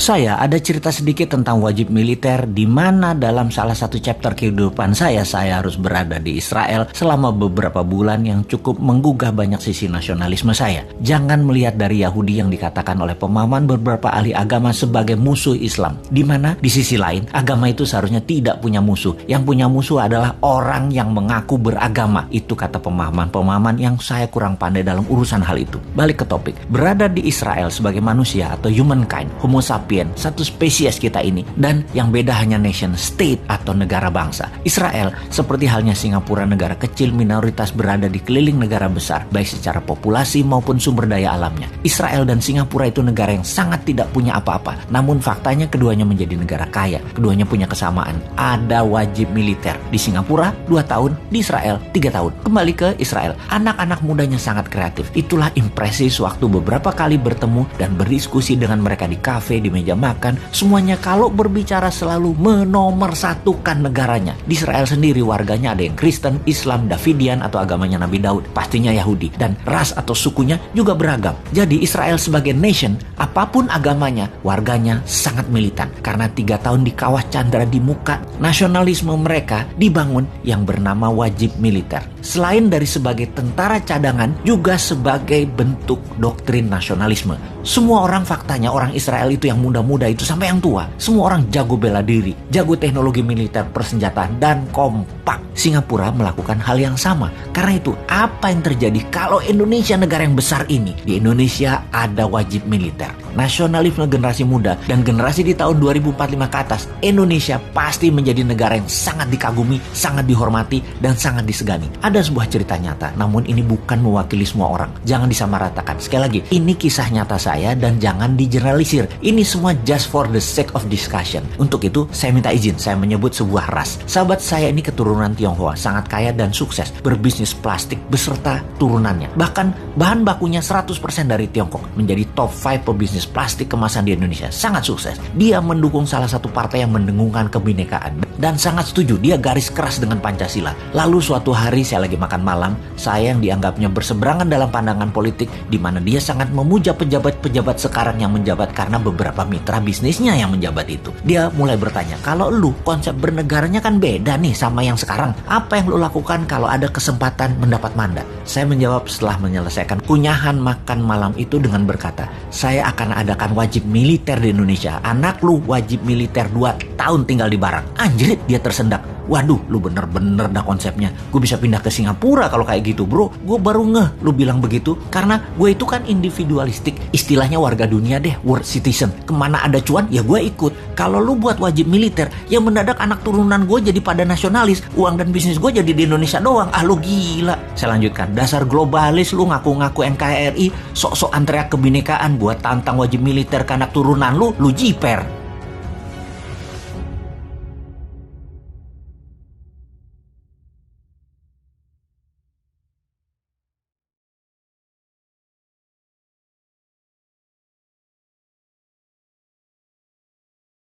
saya ada cerita sedikit tentang wajib militer di mana dalam salah satu chapter kehidupan saya harus berada di Israel selama beberapa bulan yang cukup menggugah banyak sisi nasionalisme saya. Jangan melihat dari Yahudi yang dikatakan oleh pemahaman beberapa ahli agama sebagai musuh Islam, di mana di sisi lain agama itu seharusnya tidak punya musuh. Yang punya musuh adalah orang yang mengaku beragama. Itu kata pemahaman yang saya kurang pandai dalam urusan hal itu. Balik ke topik, berada di Israel sebagai manusia atau humankind, homo sapiens, satu spesies kita ini, dan yang beda hanya nation state atau negara bangsa. Israel seperti halnya Singapura, negara kecil minoritas berada di keliling negara besar, baik secara populasi maupun sumber daya alamnya. Israel dan Singapura itu negara yang sangat tidak punya apa-apa, namun faktanya keduanya menjadi negara kaya. Keduanya punya kesamaan, ada wajib militer. Di Singapura 2 tahun, di Israel 3 tahun. Kembali ke Israel, anak-anak mudanya sangat kreatif. Itulah impresi sewaktu beberapa kali bertemu dan berdiskusi dengan mereka di kafe, di meja makan. Semuanya kalau berbicara selalu menomorsatukan negaranya. Di Israel sendiri warganya ada yang Kristen, Islam, Davidian atau agamanya Nabi Daud, pastinya Yahudi, dan ras atau sukunya juga beragam. Jadi Israel sebagai nation, apapun agamanya, warganya sangat militan. Karena 3 tahun di kawah candra di muka, nasionalisme mereka dibangun yang bernama wajib militer. Selain dari sebagai tentara cadangan, juga sebagai bentuk doktrin nasionalisme. Semua orang faktanya, orang Israel itu yang muda-muda itu sampai yang tua, semua orang jago bela diri, jago teknologi militer, persenjataan, dan kompak. Singapura melakukan hal yang sama. Karena itu, apa yang terjadi kalau Indonesia negara yang besar ini? Di Indonesia ada wajib militer. Nasionalisme generasi muda dan generasi di tahun 2045 ke atas, Indonesia pasti menjadi negara yang sangat dikagumi, sangat dihormati, dan sangat disegani. Ada sebuah cerita nyata, namun ini bukan mewakili semua orang. Jangan disamaratakan. Sekali lagi, ini kisah nyata saya dan jangan digeneralisir. Ini semua just for the sake of discussion. Untuk itu, saya minta izin, saya menyebut sebuah ras. Sahabat saya ini keturunan Tionghoa, sangat kaya dan sukses, berbisnis plastik beserta turunannya. Bahkan bahan bakunya 100% dari Tiongkok, menjadi top 5 pebisnis plastik kemasan di Indonesia. Sangat sukses. Dia mendukung salah satu partai yang mendengungkan kebinekaan dan sangat setuju, dia garis keras dengan Pancasila. Lalu suatu hari saya lagi makan malam, saya yang dianggapnya berseberangan dalam pandangan politik, di mana dia sangat memuja pejabat-pejabat sekarang yang menjabat karena beberapa mitra bisnisnya yang menjabat itu. Dia mulai bertanya, kalau lu konsep bernegaranya kan beda nih sama yang sekarang, apa yang lu lakukan kalau ada kesempatan mendapat mandat? Saya menjawab setelah menyelesaikan kunyahan makan malam itu dengan berkata, saya akan adakan wajib militer di Indonesia. Anak lu wajib militer 2 tahun tinggal di Barang. Anjrit, dia tersendak. Waduh, lu bener-bener dah konsepnya. Gue bisa pindah ke Singapura kalau kayak gitu, bro. Gue baru ngeh lu bilang begitu. Karena gue itu kan individualistik. Istilahnya warga dunia deh, world citizen. Kemana ada cuan, ya gue ikut. Kalau lu buat wajib militer, ya mendadak anak turunan gue jadi pada nasionalis. Uang dan bisnis gue jadi di Indonesia doang. Ah, lu gila. Saya lanjutkan. Dasar globalis lu, ngaku-ngaku NKRI. Sok-sok teriak kebinekaan buat tantang wajib militer ke anak turunan lu jiper.